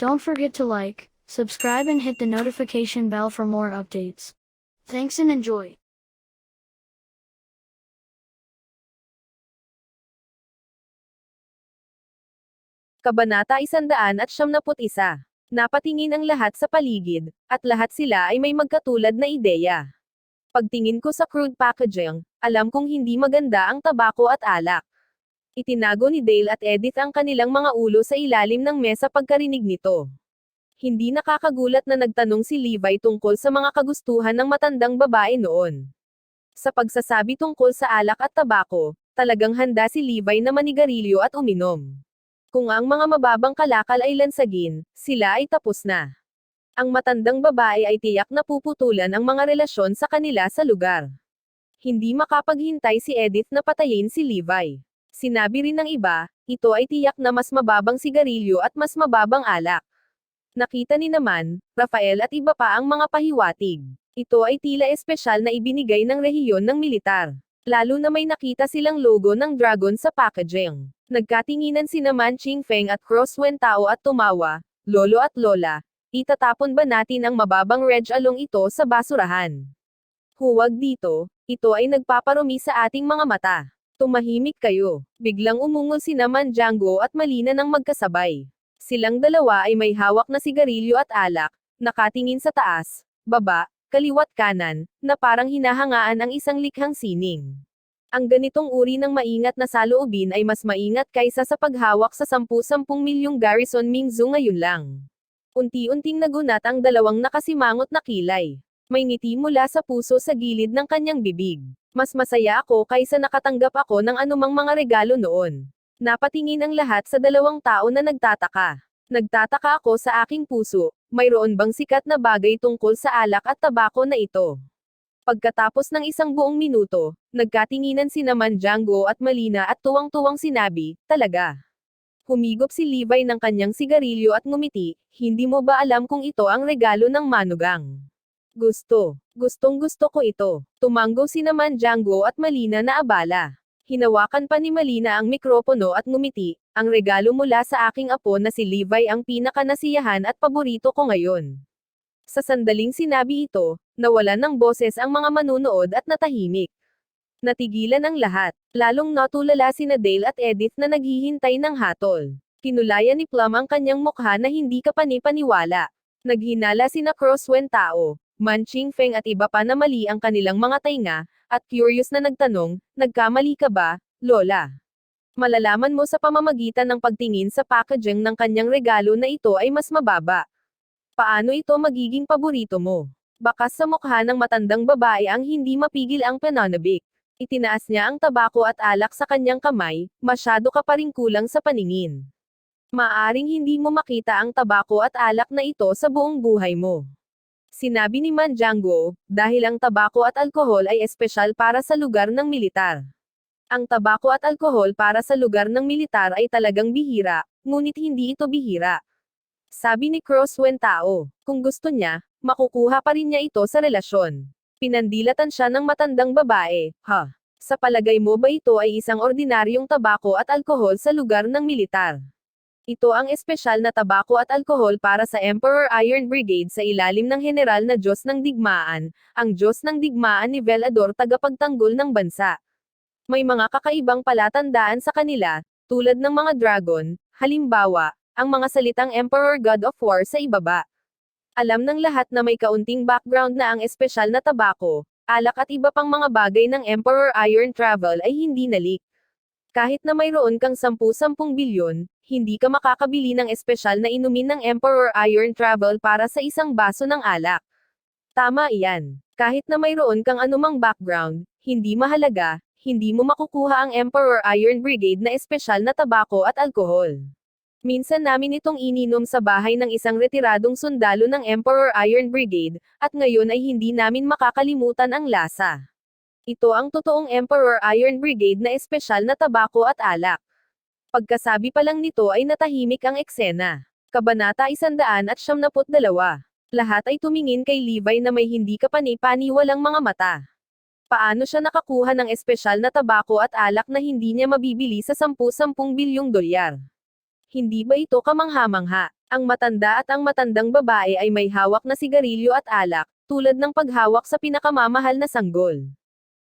Don't forget to like, subscribe and hit the notification bell for more updates. Thanks and enjoy. Kabanata 171. Napatingin ang lahat sa paligid, at lahat sila ay may magkatulad na ideya. Pagtingin ko sa crude packaging, alam kong hindi maganda ang tabako at alak. Itinago ni Dale at Edith ang kanilang mga ulo sa ilalim ng mesa pagkarinig nito. Hindi nakakagulat na nagtanong si Levi tungkol sa mga kagustuhan ng matandang babae noon. Sa pagsasabi tungkol sa alak at tabako, talagang handa si Levi na manigarilyo at uminom. Kung ang mga mababang kalakal ay lansagin, sila ay tapos na. Ang matandang babae ay tiyak na puputulan ang mga relasyon sa kanila sa lugar. Hindi makapaghintay si Edith na patayin si Levi. Sinabi rin ng iba, ito ay tiyak na mas mababang sigarilyo at mas mababang alak. Nakita ni naman, Rafael at iba pa ang mga pahiwatig. Ito ay tila espesyal na ibinigay ng rehiyon ng militar. Lalo na may nakita silang logo ng dragon sa packaging. Nagkatinginan sina Manching Feng at Cross Wen Tao at tumawa, Lolo at Lola, itatapon ba natin ang mababang reg along ito sa basurahan? Huwag dito, ito ay nagpaparumi sa ating mga mata. Tumahimik kayo. Biglang umungol sina Manjango at Malina ng magkasabay. Silang dalawa ay may hawak na sigarilyo at alak, nakatingin sa taas, baba, kaliwat kanan, na parang hinahangaan ang isang likhang sining. Ang ganitong uri ng maingat na saloobin ay mas maingat kaysa sa paghawak sa 10-10 milyong Garrison Mingzu ngayon lang. Unti-unting nagunat ang dalawang nakasimangot na kilay. May ngiti mula sa puso sa gilid ng kanyang bibig. Mas masaya ako kaysa nakatanggap ako ng anumang mga regalo noon. Napatingin ang lahat sa dalawang tao na nagtataka. Nagtataka ako sa aking puso, mayroon bang sikat na bagay tungkol sa alak at tabako na ito? Pagkatapos ng isang buong minuto, nagkatinginan sina Manjango at Malina at tuwang-tuwang sinabi, talaga. Humigop si Levi ng kanyang sigarilyo at ngumiti, hindi mo ba alam kung ito ang regalo ng manugang? Gustong gusto ko ito. Tumanggo sina Manjango at Malina na abala. Hinawakan pa ni Malina ang mikropono at ngumiti, ang regalo mula sa aking apo na si Levi ang pinakanasiyahan at paborito ko ngayon. Sa sandaling sinabi ito, nawalan ng boses ang mga manunood at natahimik. Natigilan ang lahat, lalong natulala sina Dale at Edith na naghihintay ng hatol. Kinulayan ni Plum ang kanyang mukha na hindi kapani-paniwala. Naghinala sina Crosswen Tao, Manching Feng at iba pa na mali ang kanilang mga tainga, at curious na nagtanong, nagkamali ka ba, Lola? Malalaman mo sa pamamagitan ng pagtingin sa packaging ng kanyang regalo na ito ay mas mababa. Paano ito magiging paborito mo? Bakas sa mukha ng matandang babae ang hindi mapigil ang pananabik. Itinaas niya ang tabako at alak sa kanyang kamay, masyado ka pa ring kulang sa paningin. Maaring hindi mo makita ang tabako at alak na ito sa buong buhay mo. Sinabi ni Manjango, dahil ang tabako at alkohol ay espesyal para sa lugar ng militar. Ang tabako at alkohol para sa lugar ng militar ay talagang bihira, ngunit hindi ito bihira. Sabi ni Crosswen Tao, kung gusto niya, makukuha pa rin niya ito sa relasyon. Pinandilatan siya ng matandang babae, ha? Sa palagay mo ba ito ay isang ordinaryong tabako at alkohol sa lugar ng militar? Ito ang espesyal na tabako at alkohol para sa Emperor Iron Brigade sa ilalim ng general na Diyos ng Digmaan, ang Diyos ng Digmaan ni Velador tagapagtanggol ng bansa. May mga kakaibang palatandaan sa kanila, tulad ng mga dragon, halimbawa, ang mga salitang Emperor God of War sa ibaba. Alam ng lahat na may kaunting background na ang espesyal na tabako, alak at iba pang mga bagay ng Emperor Iron Travel ay hindi nalik. Kahit na mayroon kang 10-10 bilyon, hindi ka makakabili ng espesyal na inumin ng Emperor Iron Travel para sa isang baso ng alak. Tama iyan. Kahit na mayroon kang anumang background, hindi mahalaga, hindi mo makukuha ang Emperor Iron Brigade na espesyal na tabako at alkohol. Minsan namin itong ininom sa bahay ng isang retiradong sundalo ng Emperor Iron Brigade, at ngayon ay hindi namin makakalimutan ang lasa. Ito ang totoong Emperor Iron Brigade na espesyal na tabako at alak. Pagkasabi pa lang nito ay natahimik ang eksena. Kabanata 172. Lahat ay tumingin kay Levi na may hindi kapani-paniwalang mga mata. Paano siya nakakuha ng espesyal na tabako at alak na hindi niya mabibili sa 10-10 bilyong dolyar? Hindi ba ito kamangha-mangha? Ang matanda at ang matandang babae ay may hawak na sigarilyo at alak, tulad ng paghawak sa pinakamamahal na sanggol.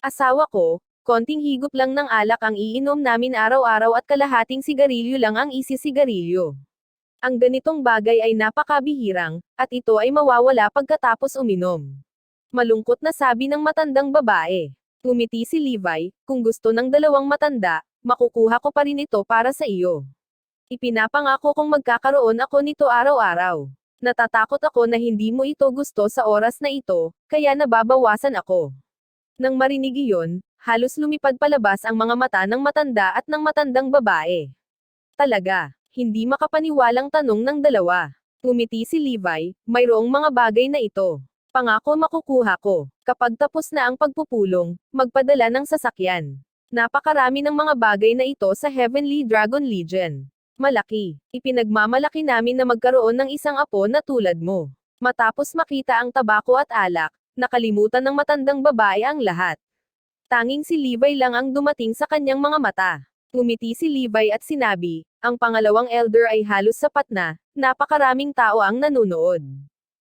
Asawa ko, konting higop lang ng alak ang iinom namin araw-araw at kalahating sigarilyo lang ang isisigarilyo. Ang ganitong bagay ay napakabihirang, at ito ay mawawala pagkatapos uminom. Malungkot na sabi ng matandang babae. Ngumiti si Levi, kung gusto ng dalawang matanda, makukuha ko pa rin ito para sa iyo. Ipinapangako kong magkakaroon ako nito araw-araw. Natatakot ako na hindi mo ito gusto sa oras na ito, kaya nababawasan ako. Nang marinig iyon, halos lumipad palabas ang mga mata ng matanda at ng matandang babae. Talaga, hindi makapaniwalang tanong ng dalawa. Ngumiti si Levi, mayroong mga bagay na ito. Pangako makukuha ko. Kapag tapos na ang pagpupulong, magpadala ng sasakyan. Napakarami ng mga bagay na ito sa Heavenly Dragon Legion. Malaki. Ipinagmamalaki namin na magkaroon ng isang apo na tulad mo. Matapos makita ang tabako at alak, nakalimutan ng matandang babae ang lahat. Tanging si Levi lang ang dumating sa kanyang mga mata. Ngumiti si Levi at sinabi, ang pangalawang elder ay halos sapat na, napakaraming tao ang nanunood.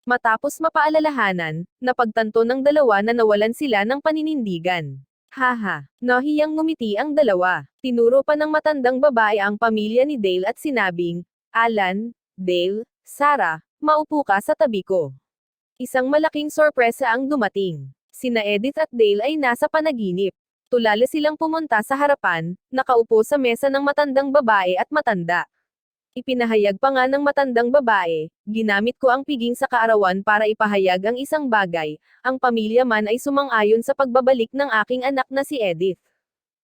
Matapos mapaalalahanan, napagtanto ng dalawa na nawalan sila ng paninindigan. Haha, nahiyang ngumiti ang dalawa. Tinuro pa ng matandang babae ang pamilya ni Dale at sinabing, Alan, Dale, Sarah, maupo ka sa tabi ko. Isang malaking sorpresa ang dumating. Sina Edith at Dale ay nasa panaginip. Tulala silang pumunta sa harapan, nakaupo sa mesa ng matandang babae at matanda. Ipinahayag pa nga ng matandang babae, ginamit ko ang piging sa kaarawan para ipahayag ang isang bagay, ang pamilya man ay sumang-ayon sa pagbabalik ng aking anak na si Edith.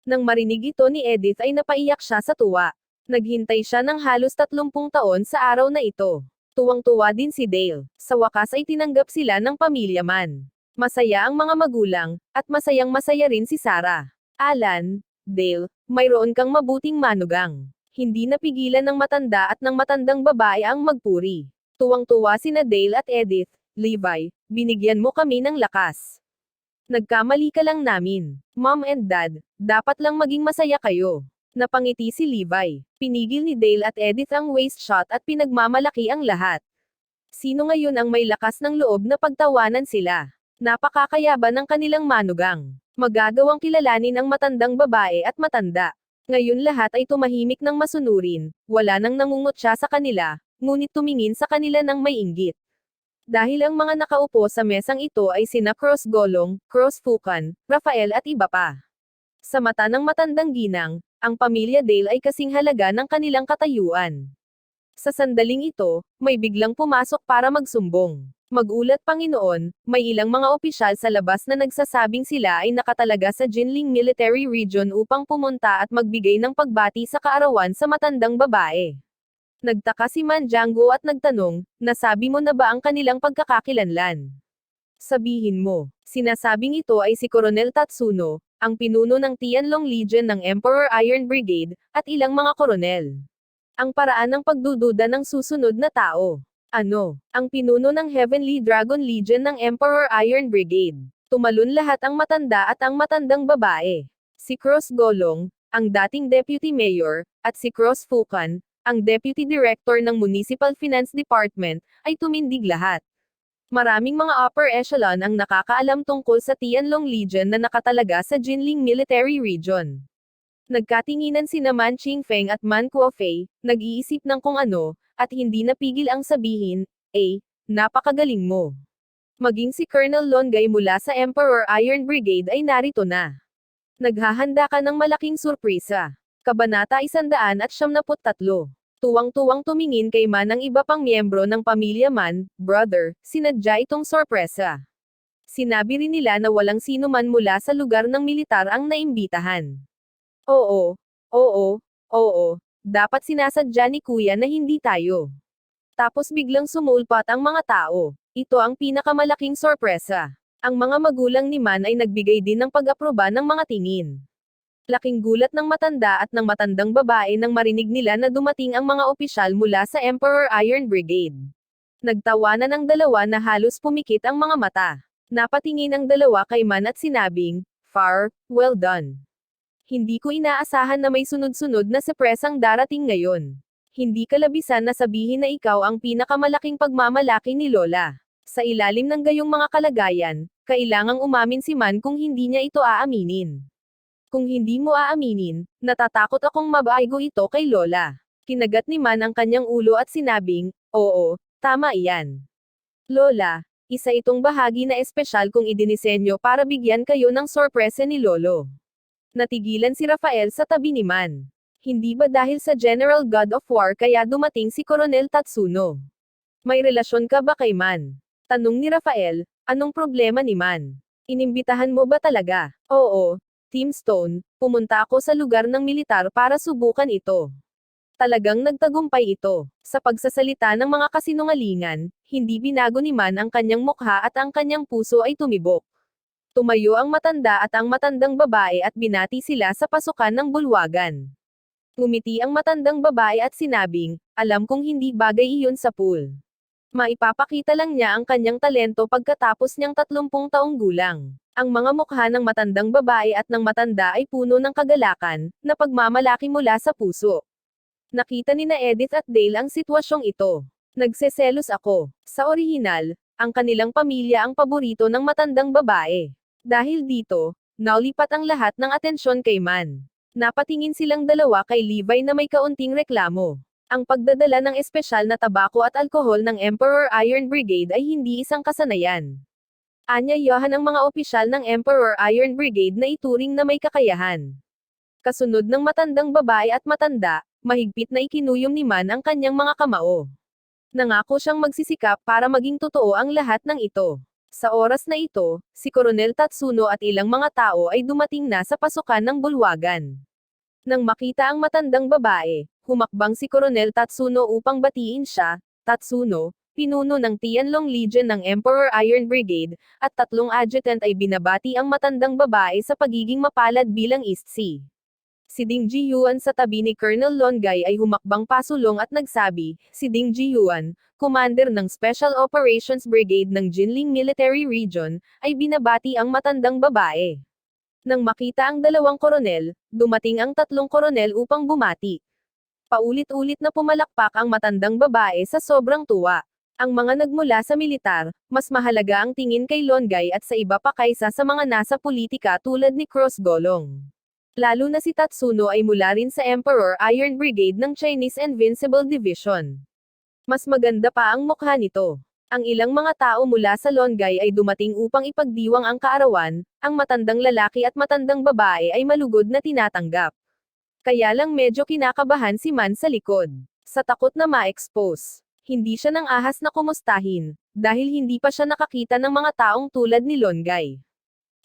Nang marinig ito ni Edith ay napaiyak siya sa tuwa. Naghintay siya ng halos 30 taon sa araw na ito. Tuwang-tuwa din si Dale, sa wakas ay tinanggap sila ng pamilya man. Masaya ang mga magulang, at masayang-masaya rin si Sarah. Alan, Dale, mayroon kang mabuting manugang. Hindi napigilan ng matanda at ng matandang babae ang magpuri. Tuwang-tuwa sina Dale at Edith, Levi, binigyan mo kami ng lakas. Nagkamali ka lang namin. Mom and Dad, dapat lang maging masaya kayo. Napangiti si Levi. Pinigil ni Dale at Edith ang waist shot at pinagmamalaki ang lahat. Sino ngayon ang may lakas ng loob na pagtawanan sila? Napakakayaban ng kanilang manugang. Magagawang kilalanin ang matandang babae at matanda. Ngayon lahat ay tumahimik ng masunurin, wala nang nangungutya sa kanila, ngunit tumingin sa kanila ng may inggit. Dahil ang mga nakaupo sa mesang ito ay sina Cross Golong, Cross Fukan, Rafael at iba pa. Sa mata ng matandang ginang, ang pamilya Dale ay kasing halaga ng kanilang katayuan. Sa sandaling ito, may biglang pumasok para magsumbong. Magulat Panginoon, may ilang mga opisyal sa labas na nagsasabing sila ay nakatalaga sa Jinling Military Region upang pumunta at magbigay ng pagbati sa kaarawan sa matandang babae. Nagtaka si Manjango at nagtanong, nasabi mo na ba ang kanilang pagkakakilanlan? Sabihin mo, sinasabing ito ay si Coronel Tatsuno, ang pinuno ng Tianlong Legion ng Emperor Iron Brigade, at ilang mga koronel. Ang paraan ng pagdududa ng susunod na tao. Ano, ang pinuno ng Heavenly Dragon Legion ng Emperor Iron Brigade. Tumalon lahat ang matanda at ang matandang babae. Si Cross Golong, ang dating Deputy Mayor, at si Cross Fukan, ang Deputy Director ng Municipal Finance Department, ay tumindig lahat. Maraming mga upper echelon ang nakakaalam tungkol sa Tianlong Legion na nakatalaga sa Jinling Military Region. Nagkatinginan sina Man Qingfeng at Man Kuofei, nag-iisip ng kung ano, at hindi napigil ang sabihin, napakagaling mo. Maging si Colonel Longay mula sa Emperor Iron Brigade ay narito na. Naghahanda ka ng malaking surpresa. Kabanata 173. Tuwang-tuwang tumingin kay Man ang iba pang miyembro ng pamilya Man, brother, sinadya itong sorpresa. Sinabi rin nila na walang sino man mula sa lugar ng militar ang naimbitahan. Oo, dapat sinasadya ni Kuya na hindi tayo. Tapos biglang sumulpat ang mga tao. Ito ang pinakamalaking sorpresa. Ang mga magulang ni Man ay nagbigay din ng pag-aproba ng mga tingin. Laking gulat ng matanda at ng matandang babae nang marinig nila na dumating ang mga opisyal mula sa Emperor Iron Brigade. Nagtawanan ang dalawa na halos pumikit ang mga mata. Napatingin ang dalawa kay Man at sinabing, well done. Hindi ko inaasahan na may sunod-sunod na surpresang darating ngayon. Hindi kalabisan na sabihin na ikaw ang pinakamalaking pagmamalaki ni Lola. Sa ilalim ng gayong mga kalagayan, kailangang umamin si Man kung hindi niya ito aaminin. Kung hindi mo aaminin, natatakot akong mabaigo ito kay Lola. Kinagat ni Man ang kanyang ulo at sinabing, oo, tama iyan. Lola, isa itong bahagi na espesyal kung idinisenyo para bigyan kayo ng sorpresa ni Lolo. Natigilan si Rafael sa tabi ni Man. Hindi ba dahil sa General God of War kaya dumating si Coronel Tatsuno? May relasyon ka ba kay Man? Tanong ni Rafael, anong problema ni Man? Inimbitahan mo ba talaga? Oo, Team Stone, pumunta ako sa lugar ng militar para subukan ito. Talagang nagtagumpay ito. Sa pagsasalita ng mga kasinungalingan, hindi binago ni Man ang kanyang mukha at ang kanyang puso ay tumibok. Tumayo ang matanda at ang matandang babae at binati sila sa pasukan ng bulwagan. Ngumiti ang matandang babae at sinabing, alam kong hindi bagay iyon sa pool. Maipapakita lang niya ang kanyang talento pagkatapos niyang 30 taong gulang. Ang mga mukha ng matandang babae at ng matanda ay puno ng kagalakan, na pagmamalaki mula sa puso. Nakita ni na Edith at Dale ang sitwasyong ito. Nagseselos ako. Sa orihinal, ang kanilang pamilya ang paborito ng matandang babae. Dahil dito, naulipat ang lahat ng atensyon kay Man. Napatingin silang dalawa kay Levi na may kaunting reklamo. Ang pagdadala ng espesyal na tabako at alkohol ng Emperor Iron Brigade ay hindi isang kasanayan. Anyayahan ang mga opisyal ng Emperor Iron Brigade na ituring na may kakayahan. Kasunod ng matandang babae at matanda, mahigpit na ikinuyom ni Man ang kanyang mga kamao. Nangako siyang magsisikap para maging totoo ang lahat ng ito. Sa oras na ito, si Coronel Tatsuno at ilang mga tao ay dumating na sa pasukan ng bulwagan. Nang makita ang matandang babae, humakbang si Coronel Tatsuno upang batiin siya. Tatsuno, pinuno ng Tianlong Legion ng Emperor Iron Brigade, at 3 adjutant ay binabati ang matandang babae sa pagiging mapalad bilang East Sea. Si Ding Jiyuan sa tabi ni Colonel Longgai ay humakbang pasulong at nagsabi, si Ding Jiyuan, commander ng Special Operations Brigade ng Jinling Military Region, ay binabati ang matandang babae. Nang makita ang 2 koronel, dumating ang 3 koronel upang bumati. Paulit-ulit na pumalakpak ang matandang babae sa sobrang tuwa. Ang mga nagmula sa militar, mas mahalaga ang tingin kay Longgai at sa iba pa kaysa sa mga nasa politika tulad ni Cross Golong. Lalo na si Tatsuno ay mula rin sa Emperor Iron Brigade ng Chinese Invincible Division. Mas maganda pa ang mukha nito. Ang ilang mga tao mula sa Longgai ay dumating upang ipagdiwang ang kaarawan, ang matandang lalaki at matandang babae ay malugod na tinatanggap. Kaya lang medyo kinakabahan si Man sa likod. Sa takot na ma-expose. Hindi siya nang ahas na kumustahin, dahil hindi pa siya nakakita ng mga taong tulad ni Longgai.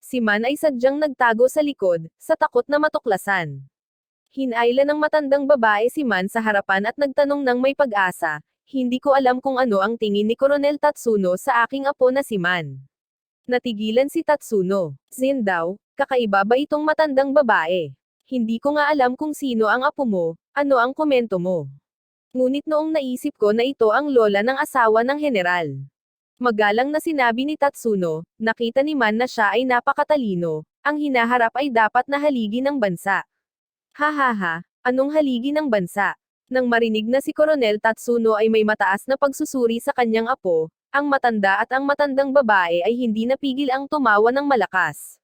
Si Man ay sadyang nagtago sa likod, sa takot na matuklasan. Hinayla ng matandang babae si Man sa harapan at nagtanong ng may pag-asa, hindi ko alam kung ano ang tingin ni Coronel Tatsuno sa aking apo na si Man. Natigilan si Tatsuno. Zin daw, kakaiba ba itong matandang babae? Hindi ko nga alam kung sino ang apo mo, ano ang komento mo. Ngunit noong naisip ko na ito ang lola ng asawa ng general. Magalang na sinabi ni Tatsuno, nakita ni Man na siya ay napakatalino, ang hinaharap ay dapat na haligi ng bansa. Hahaha, anong haligi ng bansa? Nang marinig na si Coronel Tatsuno ay may mataas na pagsusuri sa kanyang apo, ang matanda at ang matandang babae ay hindi napigil ang tumawa ng malakas.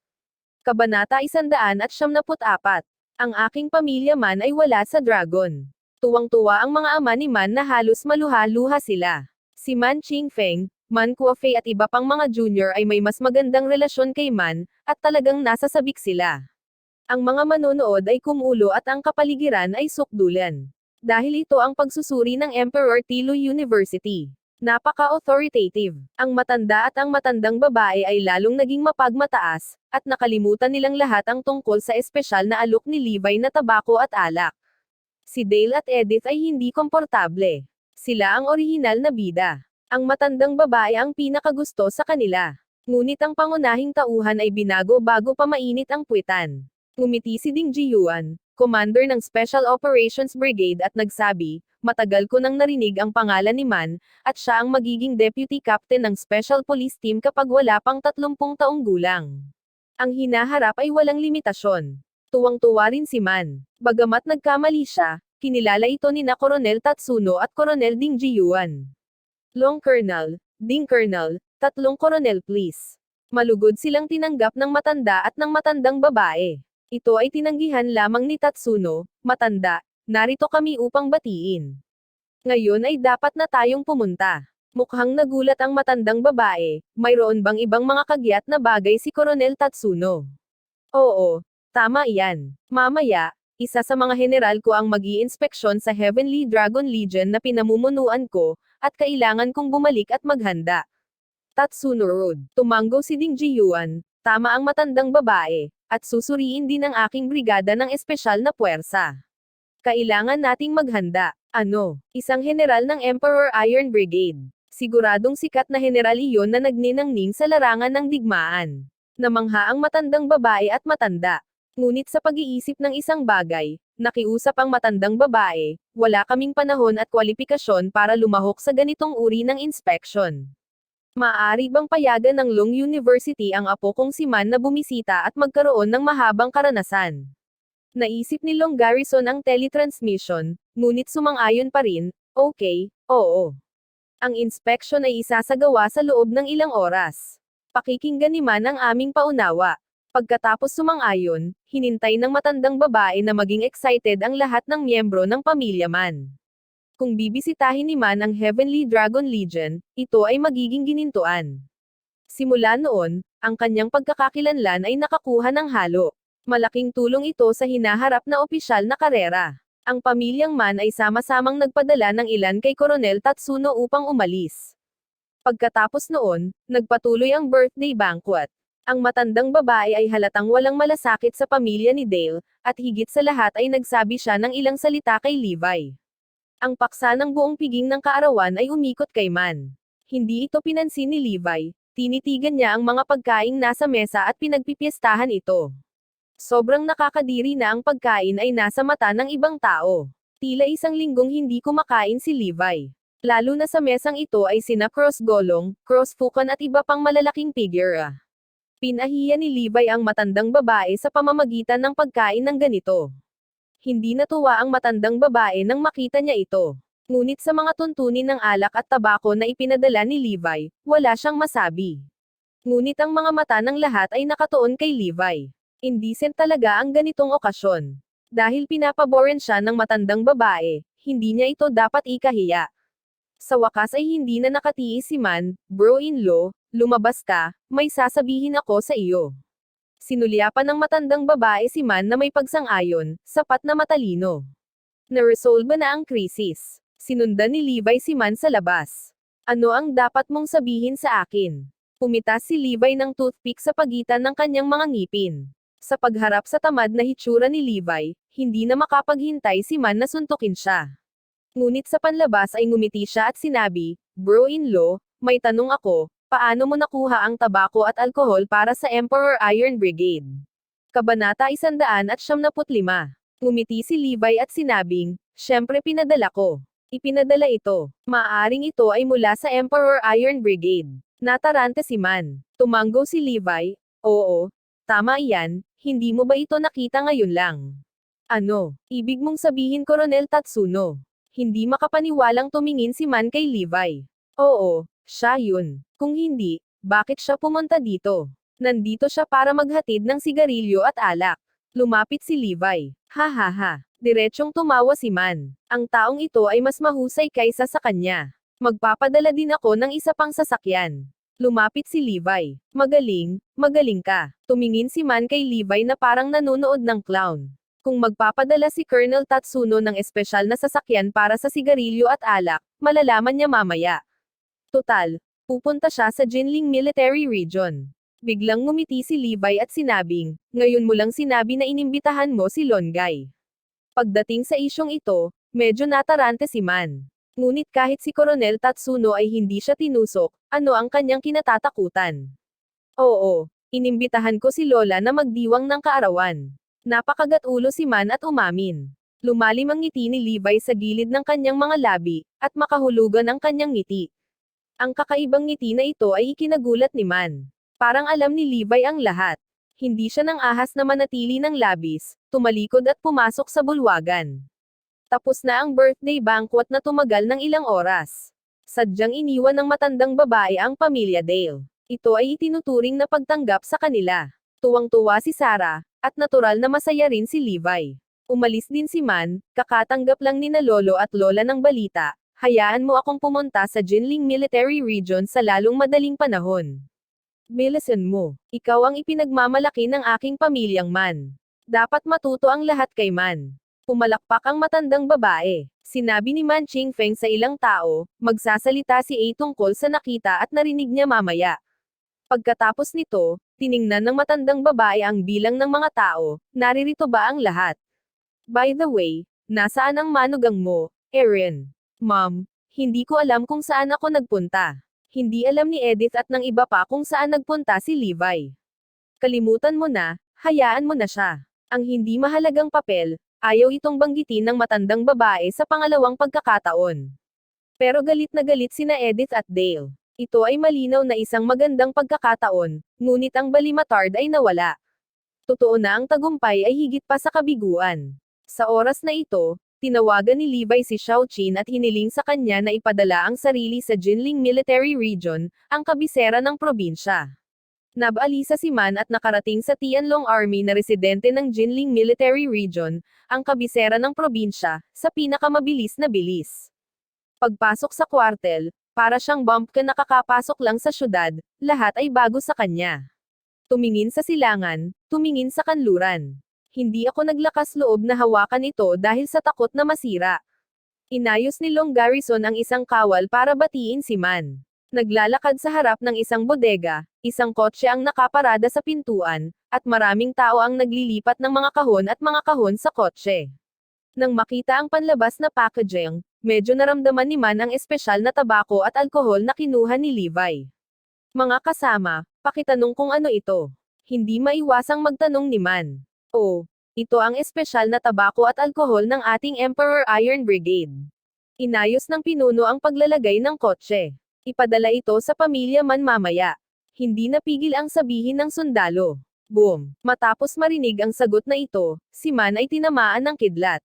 Kabanata 174. Ang aking pamilya Man ay wala sa dragon. Tuwang-tuwa ang mga ama ni Man na halos maluha-luha sila. Si Man Qingfeng, Man Kuofei at iba pang mga junior ay may mas magandang relasyon kay Man, at talagang nasasabik sila. Ang mga manonood ay kumulo at ang kapaligiran ay sukdulan. Dahil ito ang pagsusuri ng Emperor Tilo University. Napaka-authoritative. Ang matanda at ang matandang babae ay lalong naging mapagmataas, at nakalimutan nilang lahat ang tungkol sa espesyal na alok ni Levi na tabako at alak. Si Dale at Edith ay hindi komportable. Sila ang orihinal na bida. Ang matandang babae ang pinakagusto sa kanila. Ngunit ang pangunahing tauhan ay binago bago pa mainit ang puwitan. Ngumiti si Ding Jiyuan, commander ng Special Operations Brigade at nagsabi, matagal ko nang narinig ang pangalan ni Man, at siya ang magiging deputy captain ng Special Police Team kapag wala pang 30 taong gulang. Ang hinaharap ay walang limitasyon. Tuwang-tuwa rin si Man. Bagamat nagkamali siya, Kinilala ito ni na Coronel Tatsuno at Coronel Ding Jiyuan. Long Colonel, Ding Colonel, 3 Coronel please. Malugod silang tinanggap ng matanda at ng matandang babae. Ito ay tinanggihan lamang ni Tatsuno, matanda, narito kami upang batiin. Ngayon ay dapat na tayong pumunta. Mukhang nagulat ang matandang babae, mayroon bang ibang mga kagyat na bagay si Coronel Tatsuno? Oo, tama iyan. Mamaya, isa sa mga general ko ang mag-iinspeksyon sa Heavenly Dragon Legion na pinamumunuan ko, at kailangan kong bumalik at maghanda. Tatsuno Road. Tumango si Ding Jiyuan, tama ang matandang babae, at susuriin din ang aking brigada ng espesyal na puwersa. Kailangan nating maghanda. Ano? Isang general ng Emperor Iron Brigade. Siguradong sikat na general iyon na nagninangning sa larangan ng digmaan. Namangha ang matandang babae at matanda. Ngunit sa pag-iisip ng isang bagay, nakiusap ang matandang babae, wala kaming panahon at kwalipikasyon para lumahok sa ganitong uri ng inspeksyon. Maaari bang payagan ng Long University ang apo kong si Man na bumisita at magkaroon ng mahabang karanasan? Naisip ni Long Garrison ang teletransmission, ngunit sumang-ayon pa rin, okay, oo. Ang inspection ay isasagawa sa loob ng ilang oras. Pakikinggan ni Man ang aming paunawa. Pagkatapos sumang-ayon, hinintay ng matandang babae na maging excited ang lahat ng miyembro ng pamilya Man. Kung bibisitahin ni Man ang Heavenly Dragon Legion, ito ay magiging ginintuan. Simula noon, ang kanyang pagkakakilanlan ay nakakuha ng halo. Malaking tulong ito sa hinaharap na opisyal na karera. Ang pamilyang Man ay sama-samang nagpadala ng ilan kay Coronel Tatsuno upang umalis. Pagkatapos noon, nagpatuloy ang birthday banquet. Ang matandang babae ay halatang walang malasakit sa pamilya ni Dale, at higit sa lahat ay nagsabi siya ng ilang salita kay Levi. Ang paksa ng buong piging ng kaarawan ay umikot kay Man. Hindi ito pinansin ni Levi, tinitigan niya ang mga pagkaing nasa mesa at pinagpipiestahan ito. Sobrang nakakadiri na ang pagkain ay nasa mata ng ibang tao. Tila isang linggong hindi kumakain si Levi. Lalo na sa mesang ito ay sina Cross Golong, Cross Fukan at iba pang malalaking figure. Pinahiya ni Levi ang matandang babae sa pamamagitan ng pagkain ng ganito. Hindi natuwa ang matandang babae nang makita niya ito. Ngunit sa mga tuntunin ng alak at tabako na ipinadala ni Levi, wala siyang masabi. Ngunit ang mga mata ng lahat ay nakatuon kay Levi. Indecent talaga ang ganitong okasyon. Dahil pinapaboren siya ng matandang babae, hindi niya ito dapat ikahiya. Sa wakas ay hindi na nakatiis si Man, bro-in-law, lumabas ka, may sasabihin ako sa iyo. Sinulyapan ng matandang babae si Man na may pagsang-ayon, sapat na matalino. Na-resolve na ang krisis. Sinundan ni Levi si Man sa labas. Ano ang dapat mong sabihin sa akin? Pumitas si Levi ng toothpick sa pagitan ng kanyang mga ngipin. Sa pagharap sa tamad na hitsura ni Levi, hindi na makapaghintay si Man na suntukin siya. Ngunit sa panlabas ay ngumiti siya at sinabi, bro-in-law, may tanong ako, paano mo nakuha ang tabako at alkohol para sa Emperor Iron Brigade? Kabanata 175. Ngumiti si Levi at sinabing, syempre pinadala ko. Ipinadala ito. Maaaring ito ay mula sa Emperor Iron Brigade. Natarante si Man. Tumango si Levi, oo, tama iyan, hindi mo ba ito nakita ngayon lang? Ano, ibig mong sabihin Coronel Tatsuno? Hindi makapaniwalang tumingin si Man kay Levi. Oo, siya yun. Kung hindi, bakit siya pumunta dito? Nandito siya para maghatid ng sigarilyo at alak. Lumapit si Levi. Ha ha ha. Diretsyong tumawa si Man. Ang taong ito ay mas mahusay kaysa sa kanya. Magpapadala din ako ng isa pang sasakyan. Lumapit si Levi. Magaling, magaling ka. Tumingin si Man kay Levi na parang nanonood ng clown. Kung magpapadala si Colonel Tatsuno ng espesyal na sasakyan para sa sigarilyo at alak, malalaman niya mamaya. Total, pupunta siya sa Jinling Military Region. Biglang ngumiti si Levi at sinabing, ngayon mo lang sinabi na inimbitahan mo si Longay. Pagdating sa isyong ito, medyo natarante si Man. Ngunit kahit si Coronel Tatsuno ay hindi siya tinusok, ano ang kanyang kinatatakutan? Oo, inimbitahan ko si Lola na magdiwang ng kaarawan. Napakagat-ulo si Man at umamin. Lumalim ang ngiti ni Levi sa gilid ng kanyang mga labi, at makahulugan ang kanyang ngiti. Ang kakaibang ngiti na ito ay ikinagulat ni Man. Parang alam ni Levi ang lahat. Hindi siya nang ahas na manatili ng labis, tumalikod at pumasok sa bulwagan. Tapos na ang birthday banquet na tumagal ng ilang oras. Sadyang iniwan ng matandang babae ang pamilya Dale. Ito ay itinuturing na pagtanggap sa kanila. Tuwang-tuwa si Sarah, at natural na masaya rin si Levi. Umalis din si Man, kakatanggap lang ni na lolo at lola ng balita. Hayaan mo akong pumunta sa Jinling Military Region sa lalong madaling panahon. Bilisan mo. Ikaw ang ipinagmamalaki ng aking pamilyang Man. Dapat matuto ang lahat kay Man. Pumalakpak ang matandang babae. Sinabi ni Man Chingfeng sa ilang tao, magsasalita si A tungkol sa nakita at narinig niya mamaya. Pagkatapos nito, tiningnan ng matandang babae ang bilang ng mga tao, naririto ba ang lahat? By the way, nasaan ang manugang mo, Erin? Mom, hindi ko alam kung saan ako nagpunta. Hindi alam ni Edith at ng iba pa kung saan nagpunta si Levi. Kalimutan mo na, hayaan mo na siya. Ang hindi mahalagang papel, ayaw itong banggitin ng matandang babae sa pangalawang pagkakataon. Pero galit na galit sina Edith at Dale. Ito ay malinaw na isang magandang pagkakataon, ngunit ang balimatard ay nawala. Totoo na ang tagumpay ay higit pa sa kabiguan. Sa oras na ito, tinawagan ni Levi si Xiaoqin at hiniling sa kanya na ipadala ang sarili sa Jinling Military Region, ang kabisera ng probinsya. Nabalisa si Man at nakarating sa Tianlong Army na residente ng Jinling Military Region, ang kabisera ng probinsya, sa pinakamabilis na bilis. Pagpasok sa kwartel, para siyang bump ka nakakapasok lang sa syudad, lahat ay bago sa kanya. Tumingin sa silangan, tumingin sa kanluran. Hindi ako naglakas loob na hawakan ito dahil sa takot na masira. Inayos ni Long Garrison ang isang kawal para batiin si Man. Naglalakad sa harap ng isang bodega, isang kotse ang nakaparada sa pintuan, at maraming tao ang naglilipat ng mga kahon sa kotse. Nang makita ang panlabas na packaging, medyo naramdaman ni Man ang espesyal na tabako at alkohol na kinuha ni Levi. Mga kasama, pakitanong kung ano ito. Hindi maiwasang magtanong ni Man. Oh, ito ang espesyal na tabako at alkohol ng ating Emperor Iron Brigade. Inayos ng pinuno ang paglalagay ng kotse. Ipadala ito sa pamilya Man mamaya. Hindi napigil ang sabihin ng sundalo. Boom! Matapos marinig ang sagot na ito, si Man ay tinamaan ng kidlat.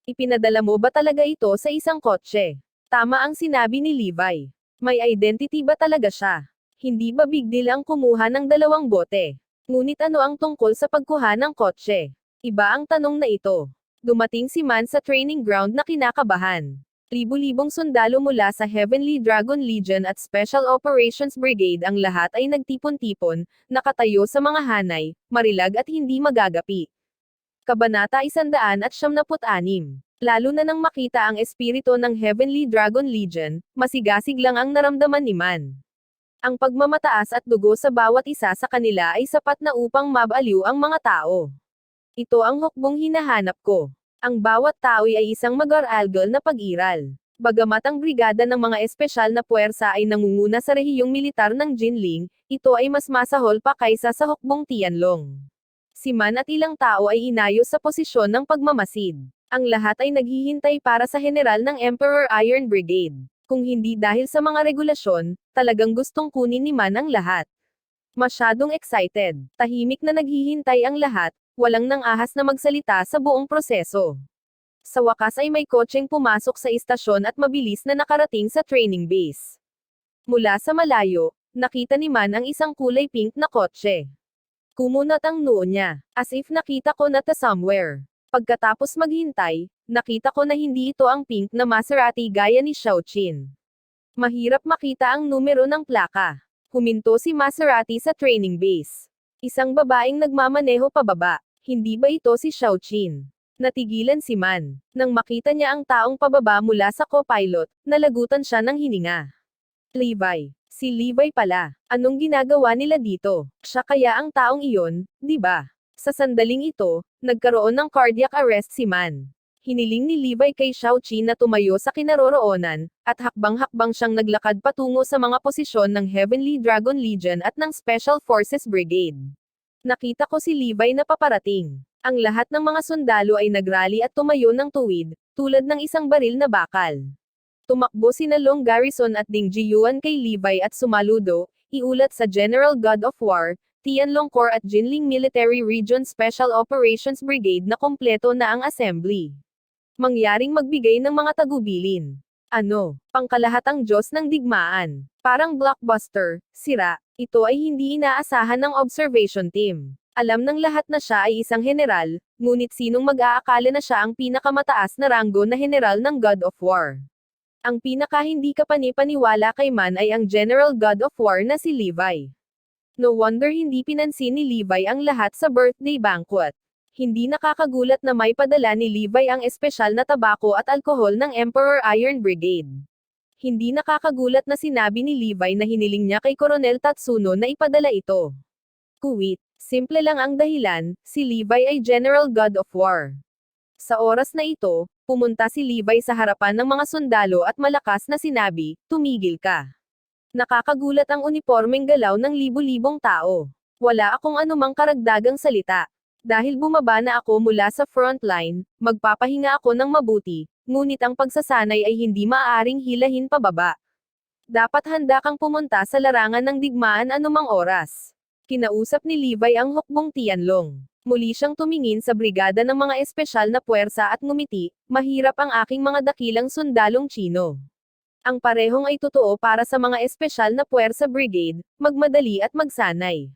Ipinadala mo ba talaga ito sa isang kotse? Tama ang sinabi ni Levi. May identity ba talaga siya? Hindi ba big deal ang kumuha ng 2 bote? Ngunit ano ang tungkol sa pagkuha ng kotse? Iba ang tanong na ito. Dumating si Man sa training ground na kinakabahan. Libu-libong sundalo mula sa Heavenly Dragon Legion at Special Operations Brigade ang lahat ay nagtipon-tipon, nakatayo sa mga hanay, marilag at hindi magagapi. Kabanata 176. Lalo na nang makita ang espiritu ng Heavenly Dragon Legion, masigasig lang ang naramdaman ni Man. Ang pagmamataas at dugo sa bawat isa sa kanila ay sapat na upang mabaliw ang mga tao. Ito ang hukbong hinahanap ko. Ang bawat tao ay isang mag-aralgal na pag-iral. Bagamat ang brigada ng mga espesyal na puwersa ay nangunguna sa rehiyong militar ng Jinling, ito ay mas masahol pa kaysa sa hukbong Tianlong. Si Man at ilang tao ay inayos sa posisyon ng pagmamasid. Ang lahat ay naghihintay para sa general ng Emperor Iron Brigade. Kung hindi dahil sa mga regulasyon, talagang gustong kunin ni Man ang lahat. Masyadong excited, tahimik na naghihintay ang lahat, walang nang ahas na magsalita sa buong proseso. Sa wakas ay may kotseng pumasok sa istasyon at mabilis na nakarating sa training base. Mula sa malayo, nakita ni Man ang isang kulay pink na kotse. Kumunat ang noo niya, as if nakita ko na ta somewhere. Pagkatapos maghintay, nakita ko na hindi ito ang pink na Maserati gaya ni Xiaoqin. Mahirap makita ang numero ng plaka. Huminto si Maserati sa training base. Isang babaeng nagmamaneho pababa. Hindi ba ito si Xiaoqin? Natigilan si Man. Nang makita niya ang taong pababa mula sa co-pilot, nalagutan siya ng hininga. Levi. Si Levi pala. Anong ginagawa nila dito? Siya kaya ang taong iyon, di ba? Sa sandaling ito, nagkaroon ng cardiac arrest si Man. Hiniling ni Levi kay Xiaoqin na tumayo sa kinaroroonan, at hakbang-hakbang siyang naglakad patungo sa mga posisyon ng Heavenly Dragon Legion at ng Special Forces Brigade. Nakita ko si Levi na paparating. Ang lahat ng mga sundalo ay nagrally at tumayo ng tuwid, tulad ng isang baril na bakal. Tumakbo sina Long Garrison at Ding Jiyuan kay Levi at sumaludo, iulat sa General God of War, Tianlong Corps at Jinling Military Region Special Operations Brigade na kompleto na ang assembly. Mangyaring magbigay ng mga tagubilin. Ano, pangkalahatang Diyos ng digmaan. Parang blockbuster, sira, ito ay hindi inaasahan ng observation team. Alam ng lahat na siya ay isang general, ngunit sinong mag-aakala na siya ang pinakamataas na ranggo na general ng God of War. Ang pinaka hindi kapani-paniwala kay Man ay ang General God of War na si Levi. No wonder hindi pinansin ni Levi ang lahat sa birthday banquet. Hindi nakakagulat na may padala ni Levi ang espesyal na tabako at alkohol ng Emperor Iron Brigade. Hindi nakakagulat na sinabi ni Levi na hiniling niya kay Colonel Tatsuno na ipadala ito. Kuwit, simple lang ang dahilan, si Levi ay General God of War. Sa oras na ito, pumunta si Levi sa harapan ng mga sundalo at malakas na sinabi, "Tumigil ka." Nakakagulat ang unipormeng galaw ng libu-libong tao. Wala akong anumang karagdagang salita. Dahil bumaba na ako mula sa frontline, magpapahinga ako ng mabuti, ngunit ang pagsasanay ay hindi maaaring hilahin pababa. Dapat handa kang pumunta sa larangan ng digmaan anumang oras. Kinausap ni Levi ang hukbong Tianlong. Muli siyang tumingin sa brigada ng mga espesyal na puwersa at ngumiti, "Mahirap ang aking mga dakilang sundalong Chino. Ang parehong ay totoo para sa mga espesyal na puwersa brigade, magmadali at magsanay.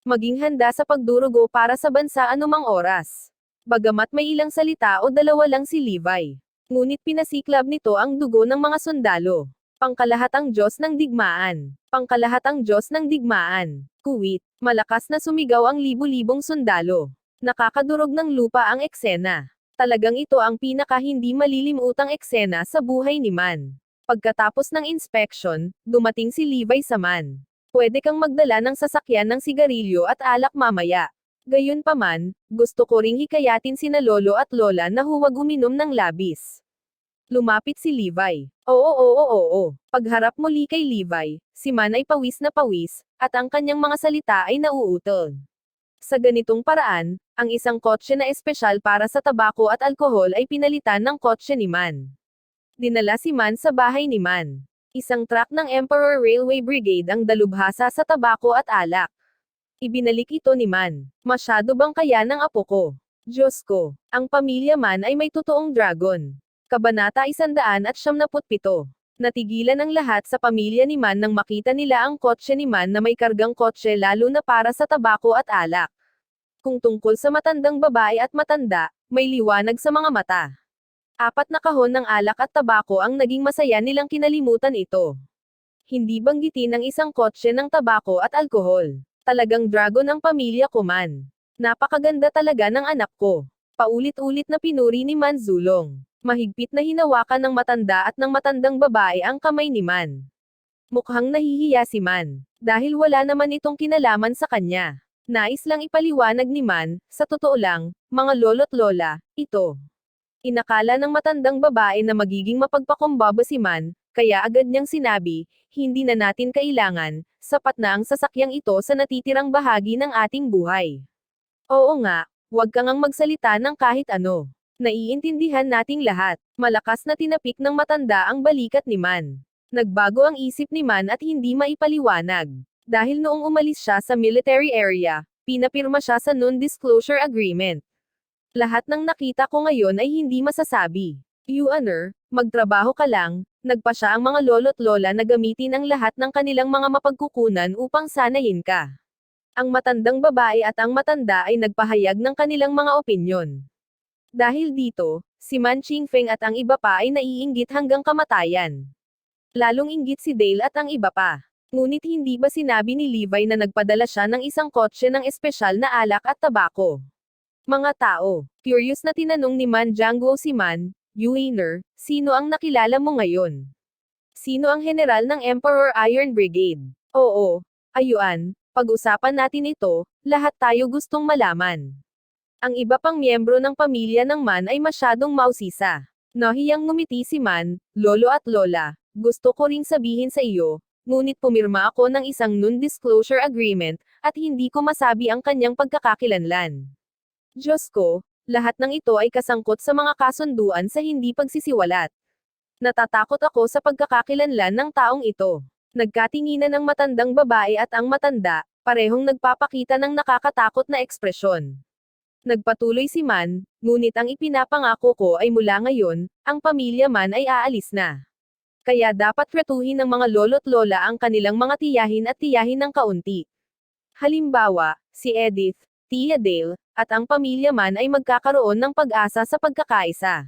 Maging handa sa pagdurugo para sa bansa anumang oras." Bagamat may ilang salita o dalawa lang si Levi, ngunit pinasiklab nito ang dugo ng mga sundalo. Pangkalahatang Diyos ng digmaan. Pangkalahatang Diyos ng digmaan. Kuwit, malakas na sumigaw ang libu-libong sundalo. Nakakadurog ng lupa ang eksena. Talagang ito ang pinaka hindi malilimutang eksena sa buhay ni Man. Pagkatapos ng inspection, dumating si Levi sa Man. "Pwede kang magdala ng sasakyan ng sigarilyo at alak mamaya. Gayunpaman, gusto ko ring hikayatin sina lolo at lola na huwag uminom ng labis." Lumapit si Levi. Oo. Pagharap muli kay Levi, si Man ay pawis na pawis, at ang kanyang mga salita ay nauutol. Sa ganitong paraan, ang isang kotse na espesyal para sa tabako at alkohol ay pinalitan ng kotse ni Man. Dinala si Man sa bahay ni Man. Isang truck ng Emperor Railway Brigade ang dalubhasa sa tabako at alak. Ibinalik ito ni Man. "Masyado bang kaya ng apo ko? Diyos ko, ang pamilya Man ay may totoong dragon." Kabanata 197. Natigilan ang lahat sa pamilya ni Man nang makita nila ang kotse ni Man na may kargang kotse lalo na para sa tabako at alak. Kung tungkol sa matandang babae at matanda, may liwanag sa mga mata. 4 na kahon ng alak at tabako ang naging masaya nilang kinalimutan ito. Hindi banggitin ang isang kotse ng tabako at alkohol. Talagang dragon ang pamilya ko Man. Napakaganda talaga ng anak ko. Paulit-ulit na pinuri ni Man Zulong. Mahigpit na hinawakan ng matanda at ng matandang babae ang kamay ni Man. Mukhang nahihiya si Man. Dahil wala naman itong kinalaman sa kanya. Nais lang ipaliwanag ni Man, sa totoo lang, mga lolo't lola, ito. Inakala ng matandang babae na magiging mapagpakumbaba si Man, kaya agad niyang sinabi, "Hindi na natin kailangan, sapat na ang sasakyang ito sa natitirang bahagi ng ating buhay." Oo nga, huwag kang magsalita ng kahit ano. Naiintindihan nating lahat. Malakas na tinapik ng matanda ang balikat ni Man. Nagbago ang isip ni Man at hindi maipaliwanag. Dahil noong umalis siya sa military area, pinapirma siya sa non-disclosure agreement. Lahat ng nakita ko ngayon ay hindi masasabi. "You honor, magtrabaho ka lang," nagpa siya ang mga lolo't lola na gamitin ang lahat ng kanilang mga mapagkukunan upang sanayin ka. Ang matandang babae at ang matanda ay nagpahayag ng kanilang mga opinyon. Dahil dito, si Man Qingfeng at ang iba pa ay naiinggit hanggang kamatayan. Lalong inggit si Dale at ang iba pa. Ngunit hindi ba sinabi ni Levi na nagpadala siya ng isang kotse ng espesyal na alak at tabako? Mga tao, curious na tinanong ni Man Jiangguo si Man, "Yuiner, sino ang nakilala mo ngayon? Sino ang general ng Emperor Iron Brigade?" "Oo, ayuan, pag-usapan natin ito, lahat tayo gustong malaman." Ang iba pang miyembro ng pamilya ng Man ay masyadong mausisa. Nahiyang ngumiti si Man, "Lolo at lola, gusto ko ring sabihin sa iyo, ngunit pumirma ako ng isang non-disclosure agreement, at hindi ko masabi ang kanyang pagkakakilanlan. Diyos ko, lahat ng ito ay kasangkot sa mga kasunduan sa hindi pagsisiwalat. Natatakot ako sa pagkakakilanlan ng taong ito." Nagkatinginan ang matandang babae at ang matanda, parehong nagpapakita ng nakakatakot na ekspresyon. Nagpatuloy si Man, ngunit ang ipinapangako ko ay mula ngayon, ang pamilya Man ay aalis na. Kaya dapat retuhin ng mga lolo't lola ang kanilang mga tiyahin at tiyahin ng kaunti. Halimbawa, si Edith, Tia Dale, at ang pamilya Man ay magkakaroon ng pag-asa sa pagkakaisa.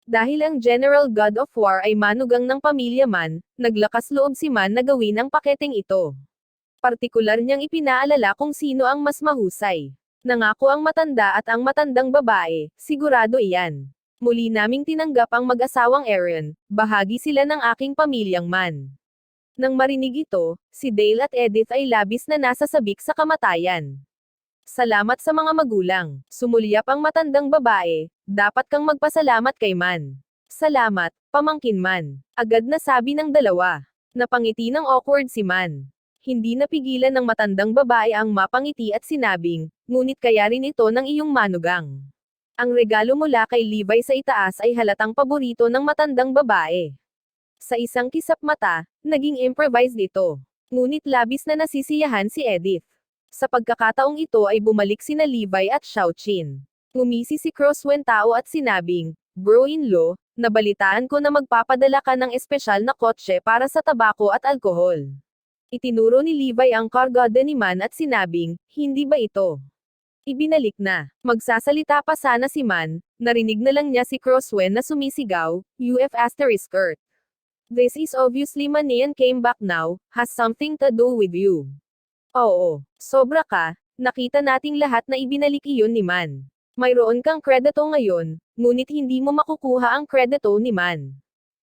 Dahil ang General God of War ay manugang ng pamilya Man, naglakas loob si Man na gawin ang paketeng ito. Partikular niyang ipinaalala kung sino ang mas mahusay. Nangako ang matanda at ang matandang babae, sigurado iyan. Muli naming tinanggap ang mag-asawang Aaron, bahagi sila ng aking pamilyang Man. Nang marinig ito, si Dale at Edith ay labis na nasasabik sa kamatayan. Salamat sa mga magulang. Sumulyap ang matandang babae, dapat kang magpasalamat kay Man. Salamat, pamangkin Man. Agad na sabi ng dalawa. Napangiti ng awkward si Man. Hindi napigilan ng matandang babae ang mapangiti at sinabing, ngunit kaya rin ito ng iyong manugang. Ang regalo mula kay Levi sa itaas ay halatang paborito ng matandang babae. Sa isang kisap mata, naging improvised ito. Ngunit labis na nasisiyahan si Edith. Sa pagkakataong ito ay bumalik sina Levi at Xiaoqin. Ngumisi si Crosswen Tao at sinabing, Bro-in-law, nabalitaan ko na magpapadala ka ng espesyal na kotse para sa tabako at alkohol. Itinuro ni Levi ang kargada ni Man at sinabing, hindi ba ito? Ibinalik na. Magsasalita pa sana si Man, narinig na lang niya si Crosswen na sumisigaw, UF asterisk Earth. This is obviously money and came back now, has something to do with you. Oo, sobra ka, nakita nating lahat na ibinalik iyon ni Man. Mayroon kang kredito ngayon, ngunit hindi mo makukuha ang kredito ni Man.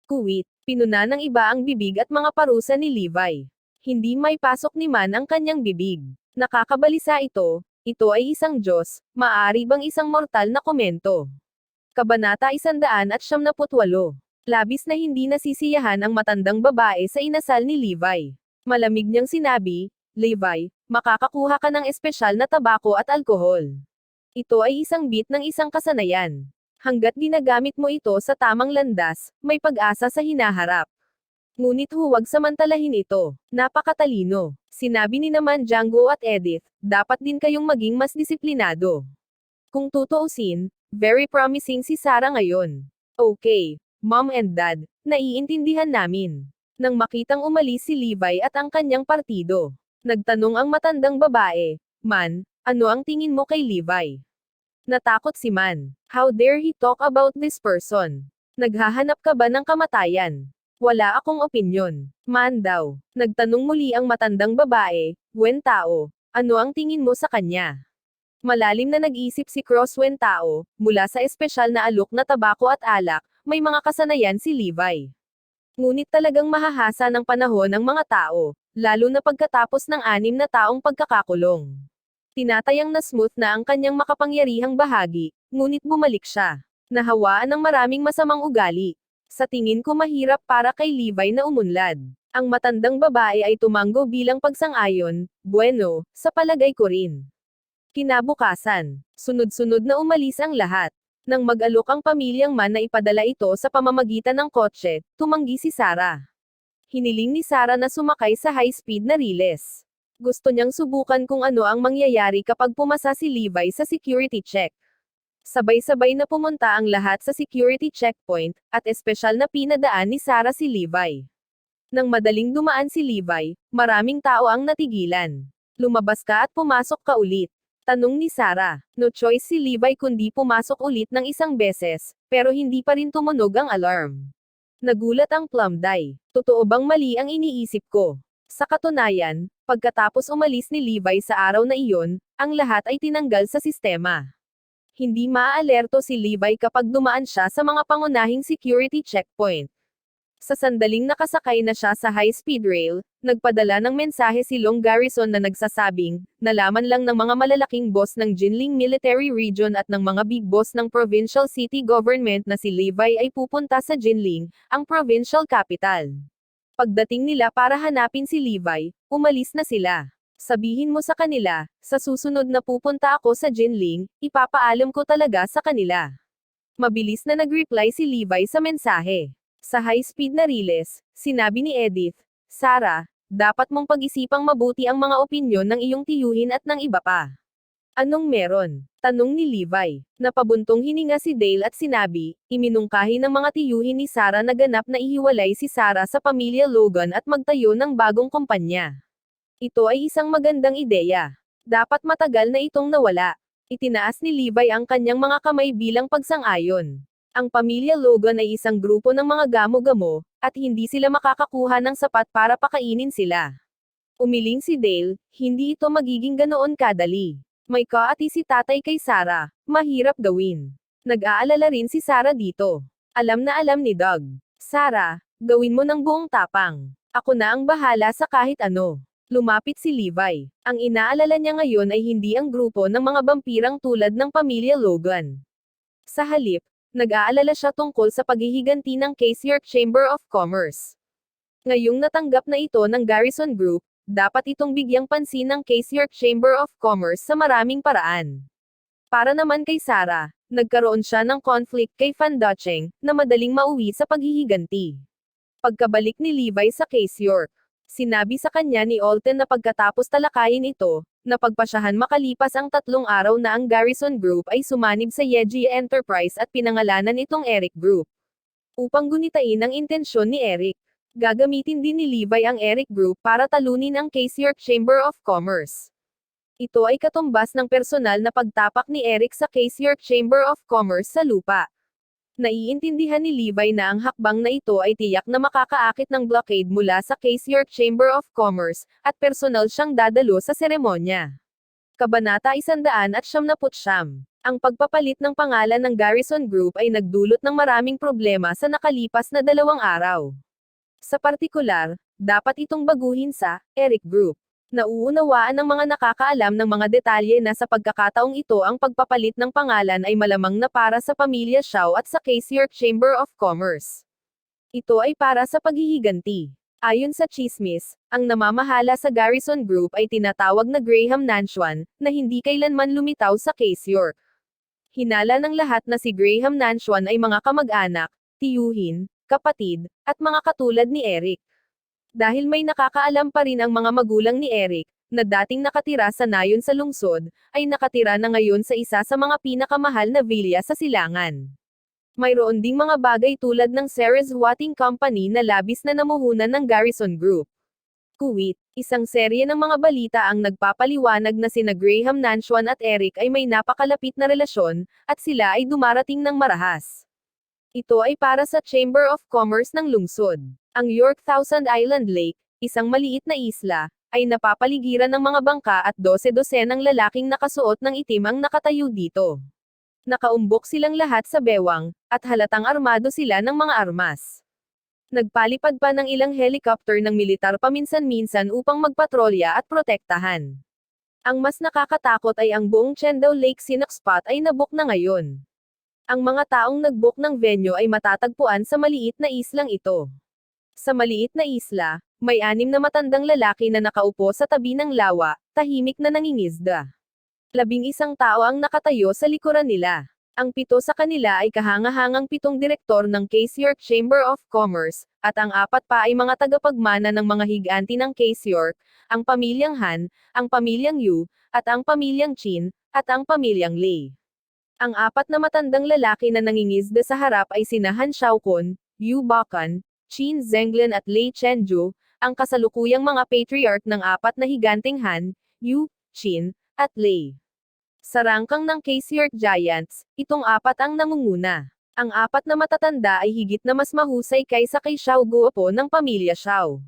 Kuwit, pinuna ng iba ang bibig at mga parusa ni Levi. Hindi may pasok ni Man ang kanyang bibig. Nakakabalisa ito. Ito ay isang Diyos, maaari bang isang mortal na komento? Kabanata 178. Labis na hindi nasisiyahan ang matandang babae sa inasal ni Levi. Malamig niyang sinabi, Levi, makakakuha ka ng espesyal na tabako at alkohol. Ito ay isang bit ng isang kasanayan. Hanggat ginagamit mo ito sa tamang landas, may pag-asa sa hinaharap. Ngunit huwag samantalahin ito. Napakatalino. Sinabi ni naman Django at Edith, dapat din kayong maging mas disiplinado. Kung tutuusin, very promising si Sarah ngayon. Okay, Mom and Dad, naiintindihan namin. Nang makitang umalis si Levi at ang kanyang partido, nagtanong ang matandang babae, Man, ano ang tingin mo kay Levi? Natakot si Man. How dare he talk about this person? Naghahanap ka ba ng kamatayan? Wala akong opinyon. Man daw. Nagtanong muli ang matandang babae, Wen Tao, ano ang tingin mo sa kanya? Malalim na nag-isip si Crosswen Tao, mula sa espesyal na alok na tabako at alak, may mga kasanayan si Levi. Ngunit talagang mahahasa ng panahon ng mga tao, lalo na pagkatapos ng 6 na taong pagkakakulong. Tinatayang na smooth na ang kanyang makapangyarihang bahagi, ngunit bumalik siya. Nahawaan ng maraming masamang ugali. Sa tingin ko mahirap para kay Levi na umunlad. Ang matandang babae ay tumango bilang pagsang-ayon, bueno, sa palagay ko rin. Kinabukasan, sunod-sunod na umalis ang lahat. Nang mag-alok ang pamilyang Man na ipadala ito sa pamamagitan ng kotse, tumanggi si Sarah. Hiniling ni Sarah na sumakay sa high-speed na riles. Gusto niyang subukan kung ano ang mangyayari kapag pumasa si Levi sa security check. Sabay-sabay na pumunta ang lahat sa security checkpoint, at espesyal na pinadaan ni Sarah si Levi. Nang madaling dumaan si Levi, maraming tao ang natigilan. Lumabas ka at pumasok ka ulit. Tanong ni Sarah. No choice si Levi kundi pumasok ulit ng isang beses, pero hindi pa rin tumunog ang alarm. Nagulat ang Plumday. Totoo bang mali ang iniisip ko? Sa katunayan, pagkatapos umalis ni Levi sa araw na iyon, ang lahat ay tinanggal sa sistema. Hindi maaalerto si Levi kapag dumaan siya sa mga pangunahing security checkpoint. Sa sandaling nakasakay na siya sa high-speed rail, nagpadala ng mensahe si Long Garrison na nagsasabing, nalaman lang ng mga malalaking boss ng Jinling Military Region at ng mga big boss ng provincial city government na si Levi ay pupunta sa Jinling, ang provincial capital. Pagdating nila para hanapin si Levi, umalis na sila. Sabihin mo sa kanila, sa susunod na pupunta ako sa Jinling, ipapaalam ko talaga sa kanila. Mabilis na nag-reply si Levi sa mensahe. Sa high-speed na riles, sinabi ni Edith, Sarah, dapat mong pag-isipang mabuti ang mga opinyon ng iyong tiyuhin at ng iba pa. Anong meron? Tanong ni Levi. Napabuntong hininga si Dale at sinabi, iminungkahi ng mga tiyuhin ni Sarah na ganap na ihiwalay si Sarah sa pamilya Logan at magtayo ng bagong kumpanya. Ito ay isang magandang ideya. Dapat matagal na itong nawala. Itinaas ni Levi ang kanyang mga kamay bilang pagsang-ayon. Ang pamilya Logan ay isang grupo ng mga gamo-gamo, at hindi sila makakakuha ng sapat para pakainin sila. Umiling si Dale, hindi ito magiging ganoon kadali. May kaati si tatay kay Sarah, mahirap gawin. Nag-aalala rin si Sarah dito. Alam na alam ni Doug. Sarah, gawin mo ng buong tapang. Ako na ang bahala sa kahit ano. Lumapit si Levi. Ang inaalala niya ngayon ay hindi ang grupo ng mga vampirang tulad ng pamilya Logan. Sa halip, nag-aalala siya tungkol sa paghihiganti ng Case York Chamber of Commerce. Ngayong natanggap na ito ng Garrison Group, dapat itong bigyang pansin ng Case York Chamber of Commerce sa maraming paraan. Para naman kay Sarah, nagkaroon siya ng conflict kay Van Dutcheng, na madaling mauwi sa paghihiganti. Pagkabalik ni Levi sa Case York, sinabi sa kanya ni Alton na pagkatapos talakayin ito, napagpasyahan makalipas ang 3 araw na ang Garrison Group ay sumanib sa Yeji Enterprise at pinangalanan itong Eric Group. Upang gunitain ang intensyon ni Eric, gagamitin din ni Levi ang Eric Group para talunin ang Case York Chamber of Commerce. Ito ay katumbas ng personal na pagtapak ni Eric sa Case York Chamber of Commerce sa lupa. Naiintindihan ni Levi na ang hakbang na ito ay tiyak na makakaakit ng blockade mula sa Case York Chamber of Commerce, at personal siyang dadalo sa seremonya. Kabanata 179. Ang pagpapalit ng pangalan ng Garrison Group ay nagdulot ng maraming problema sa nakalipas na 2 araw. Sa partikular, dapat itong baguhin sa Eric Group. Nauunawaan ng mga nakakaalam ng mga detalye na sa pagkakataong ito ang pagpapalit ng pangalan ay malamang na para sa pamilya Shaw at sa Case York Chamber of Commerce. Ito ay para sa paghihiganti. Ayon sa chismis, ang namamahala sa Garrison Group ay tinatawag na Graham Nanchuan, na hindi kailanman lumitaw sa Case York. Hinala ng lahat na si Graham Nanchuan ay mga kamag-anak, tiyuhin, kapatid, at mga katulad ni Eric. Dahil may nakakaalam pa rin ang mga magulang ni Eric, na dating nakatira sa nayon sa lungsod, ay nakatira na ngayon sa isa sa mga pinakamahal na villa sa silangan. Mayroon ding mga bagay tulad ng Ceres Watting Company na labis na namuhunan ng Garrison Group. Kuwait, isang serye ng mga balita ang nagpapaliwanag na sina Graham Nanchuan at Eric ay may napakalapit na relasyon, at sila ay dumarating ng marahas. Ito ay para sa Chamber of Commerce ng lungsod. Ang York Thousand Island Lake, isang maliit na isla, ay napapaligiran ng mga bangka at 12-dosenang lalaking nakasuot ng itim ang nakatayo dito. Nakaumbok silang lahat sa bewang, at halatang armado sila ng mga armas. Nagpalipad pa ng ilang helicopter ng militar paminsan-minsan upang magpatrolya at protektahan. Ang mas nakakatakot ay ang buong Chendao Lake Sinuk Spot ay nabook na ngayon. Ang mga taong nagbook ng venue ay matatagpuan sa maliit na islang ito. Sa maliit na isla, may 6 na matandang lalaki na nakaupo sa tabi ng lawa, tahimik na nangingisda. 11 tao ang nakatayo sa likuran nila. Ang 7 sa kanila ay kahangahangang 7 direktor ng Case York Chamber of Commerce, at ang 4 pa ay mga tagapagmana ng mga higanti ng Case York, ang pamilyang Han, ang pamilyang Yu, at ang pamilyang Chin, at ang pamilyang Lei. Ang 4 na matandang lalaki na nangingisda sa harap ay sina Han Xiaokun, Yu Bakan, Qin Zenglen at Lei Chenju, ang kasalukuyang mga patriarch ng 4 na higanteng Han, Yu, Qin, at Lei. Sa rangkang ng Case York Giants, itong 4 ang nangunguna. Ang 4 na matatanda ay higit na mas mahusay kaysa kay Xiao Guopo ng pamilya Xiao.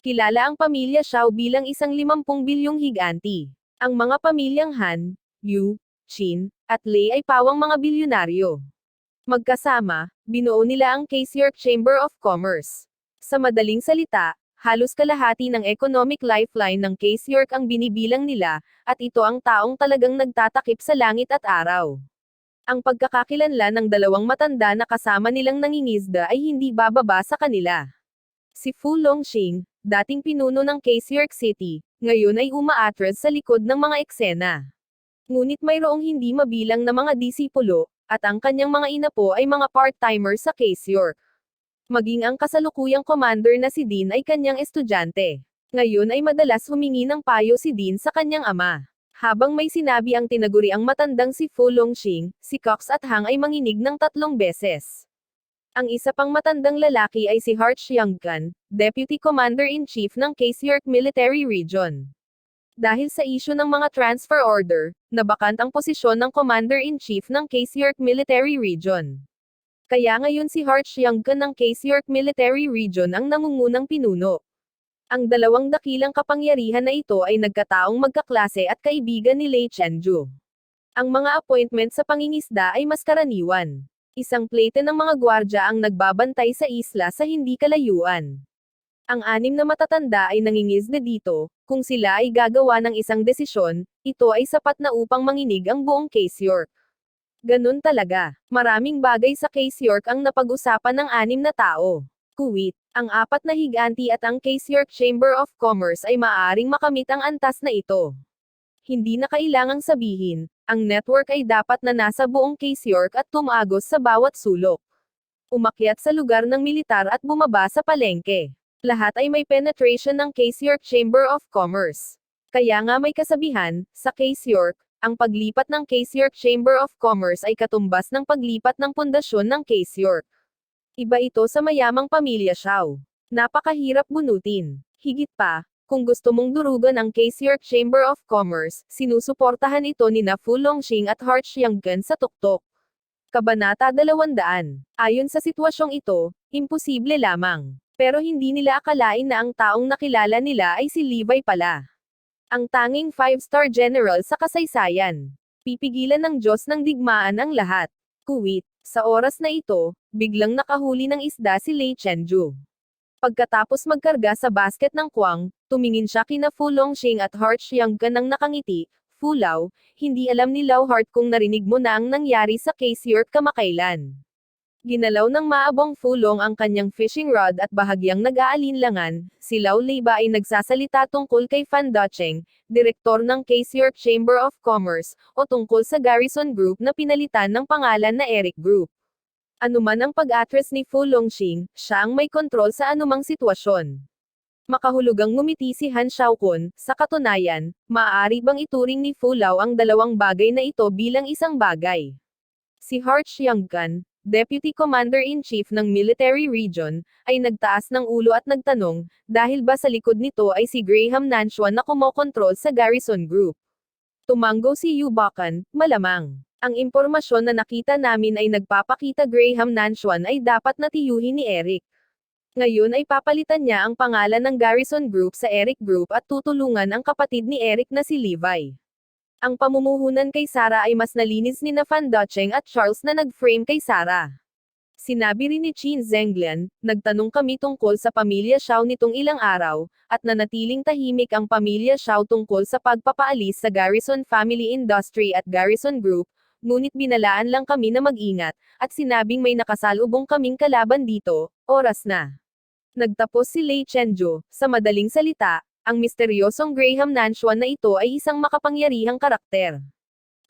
Kilala ang pamilya Xiao bilang isang 50 bilyong higanti. Ang mga pamilyang Han, Yu, Qin, at Lei ay pawang mga bilyonaryo. Magkasama, binuo nila ang Case York Chamber of Commerce. Sa madaling salita, halos kalahati ng economic lifeline ng Case York ang binibilang nila, at ito ang taong talagang nagtatakip sa langit at araw. Ang pagkakakilanlan ng 2 matanda na kasama nilang nangingisda ay hindi bababa sa kanila. Si Fu Longxing, dating pinuno ng Case York City, ngayon ay umaatras sa likod ng mga eksena. Ngunit mayroong hindi mabilang na mga disipulo, at ang kanyang mga inapo ay mga part-timer sa Case York. Maging ang kasalukuyang commander na si Dean ay kanyang estudyante. Ngayon ay madalas humingi ng payo si Dean sa kanyang ama. Habang may sinabi ang tinaguriang matandang si Fu Longxing, si Cox at Hang ay manginig ng 3 beses. Ang isa pang matandang lalaki ay si Hart Xianggan, Deputy Commander-in-Chief ng Kaesyeok Military Region. Dahil sa isyu ng mga transfer order, nabakant ang posisyon ng Commander-in-Chief ng Kaesyeok Military Region. Kaya ngayon si Hart Xianggan ng Kaesyeok Military Region ang nangungunang pinuno. Ang dalawang dakilang kapangyarihan na ito ay nagkataong magkaklase at kaibigan ni Lei Chenju. Ang mga appointment sa pangingisda ay mas karaniwan. Isang plete ng mga gwardya ang nagbabantay sa isla sa hindi kalayuan. Ang 6 na matatanda ay nangingisda dito, kung sila ay gagawa ng isang desisyon, ito ay sapat na upang manginig ang buong Kaesyeok. Ganun talaga. Maraming bagay sa Kaesyeok ang napag-usapan ng 6 na tao. Kuwit, ang 4 na higanti at ang Kaesyeok Chamber of Commerce ay maaaring makamit ang antas na ito. Hindi na kailangang sabihin, ang network ay dapat na nasa buong Kaesyeok at tumagos sa bawat sulok. Umakyat sa lugar ng militar at bumaba sa palengke. Lahat ay may penetration ng Kaesyeok Chamber of Commerce. Kaya nga may kasabihan, sa Kaesyeok, ang paglipat ng Kaesyeok Chamber of Commerce ay katumbas ng paglipat ng pundasyon ng Kaesyeok. Iba ito sa mayamang pamilya Xiao. Napakahirap bunutin. Higit pa, kung gusto mong durugan ang Kaesyeok Chamber of Commerce, sinusuportahan ito ni Fu Longxing at Hart Xianggan sa tuktok. Kabanata 200. Ayon sa sitwasyong ito, imposible lamang. Pero hindi nila akalain na ang taong nakilala nila ay si Levi pala. Ang tanging 5-star general sa kasaysayan. Pipigilan ng Diyos ng digmaan ang lahat. Kuwit, sa oras na ito, biglang nakahuli ng isda si Lei Chenju. Pagkatapos magkarga sa basket ng kwang, tumingin siya kina Fu Longxing at Hart Xianggan nang nakangiti. Fu Lao, hindi alam ni Lao Hart kung narinig mo na ang nangyari sa Kaesyeok kamakailan. Ginalaw ng maabong Fu Long ang kanyang fishing rod at bahagyang nag-aalinlangan, si Lao Lei ba ay nagsasalita tungkol kay Fan Ducheng, direktor ng Kaesyeok Chamber of Commerce, o tungkol sa Garrison Group na pinalitan ng pangalan na Eric Group. Anuman ang pag-address ni Fu Longxing, siya ang may kontrol sa anumang sitwasyon. Makahulugang ngumiti si Han Xiaokun, sa katunayan, maaari bang ituring ni Fu Lao ang dalawang bagay na ito bilang isang bagay? Si Hart Xianggan, Deputy Commander-in-Chief ng Military Region, ay nagtaas ng ulo at nagtanong, dahil ba sa likod nito ay si Graham Nanchuan na kumokontrol sa Garrison Group? Tumango si Yu Bakan, malamang. Ang impormasyon na nakita namin ay nagpapakita Graham Nanchuan ay dapat na tiyuhin ni Eric. Ngayon ay papalitan niya ang pangalan ng Garrison Group sa Eric Group at tutulungan ang kapatid ni Eric na si Levi. Ang pamumuhunan kay Sarah ay mas nalinis ni Fan Ducheng at Charles na nag-frame kay Sarah. Sinabi rin ni Qin Zhenglian, nagtanong kami tungkol sa pamilya Xiao nitong ilang araw, at nanatiling tahimik ang pamilya Xiao tungkol sa pagpapaalis sa Garrison Family Industry at Garrison Group, ngunit binalaan lang kami na mag-ingat, at sinabing may nakasalubong kaming kalaban dito, oras na. Nagtapos si Lei Chenju, sa madaling salita, ang misteryosong Graham Nanchuan na ito ay isang makapangyarihang karakter.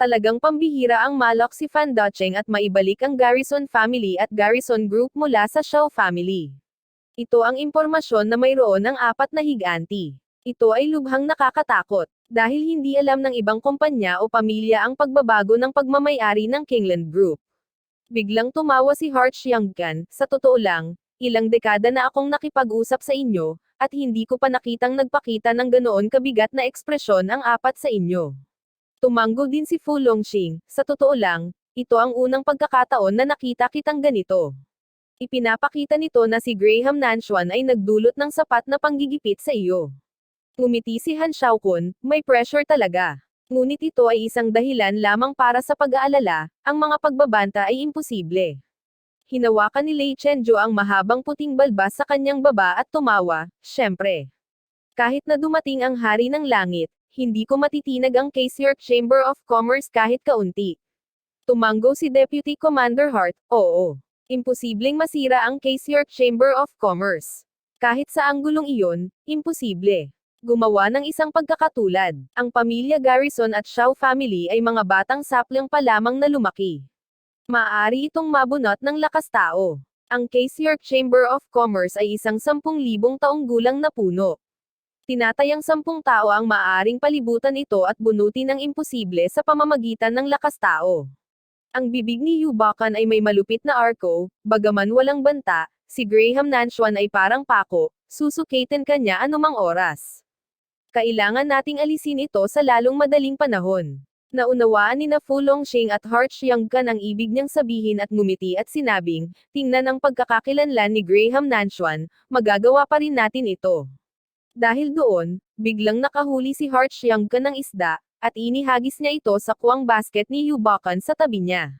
Talagang pambihira ang malok si Fan Ducheng at maibalik ang Garrison Family at Garrison Group mula sa Xiao Family. Ito ang impormasyon na mayroon ng 4 na higanti. Ito ay lubhang nakakatakot, dahil hindi alam ng ibang kumpanya o pamilya ang pagbabago ng pagmamayari ng Kingland Group. Biglang tumawa si Hart Xianggan, sa totoo lang, ilang dekada na akong nakipag-usap sa inyo, at hindi ko pa nakitang nagpakita ng ganoon kabigat na ekspresyon ang 4 sa inyo. Tumango din si Fu Longxing, sa totoo lang, ito ang unang pagkakataon na nakita kitang ganito. Ipinapakita nito na si Graham Nanchuan ay nagdulot ng sapat na panggigipit sa iyo. Ngumiti si Han Xiaokun, may pressure talaga. Ngunit ito ay isang dahilan lamang para sa pag-aalala, ang mga pagbabanta ay imposible. Hinawakan ni Lei Chenju ang mahabang puting balbas sa kanyang baba at tumawa, syempre. Kahit na dumating ang hari ng langit, hindi ko matitinag ang Kaesyeok Chamber of Commerce kahit kaunti. Tumango si Deputy Commander Hart, oo. Imposibleng masira ang Kaesyeok Chamber of Commerce. Kahit sa anggulong iyon, imposible. Gumawa ng isang pagkakatulad. Ang pamilya Garrison at Xiao family ay mga batang sapling pa lamang na lumaki. Maaari itong mabunot ng lakas tao. Ang Kaesyeok Chamber of Commerce ay isang 10,000 taong gulang na puno. Tinatayang 10 tao ang maaaring palibutan ito at bunutin ang imposible sa pamamagitan ng lakas tao. Ang bibig ni Yubakan ay may malupit na arko, bagaman walang banta, si Graham Nanchuan ay parang pako, susukitin kanya anumang oras. Kailangan nating alisin ito sa lalong madaling panahon. Naunawaan ni na Fu Longxing at Hart Xiangkan ang ibig niyang sabihin at ngumiti at sinabing, tingnan ang pagkakakilanlan ni Graham Nanchuan, magagawa pa rin natin ito. Dahil doon, biglang nakahuli si Hart Xiangkan ng isda, at inihagis niya ito sa kuwang basket ni Yubakan sa tabi niya.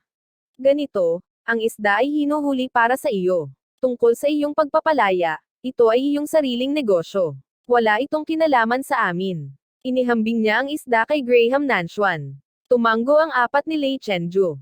Ganito, ang isda ay hinuhuli para sa iyo. Tungkol sa iyong pagpapalaya, ito ay iyong sariling negosyo. Wala itong kinalaman sa amin. Inihambing niya ang isda kay Graham Nanchuan. Tumango ang 4 ni Lei Chenju.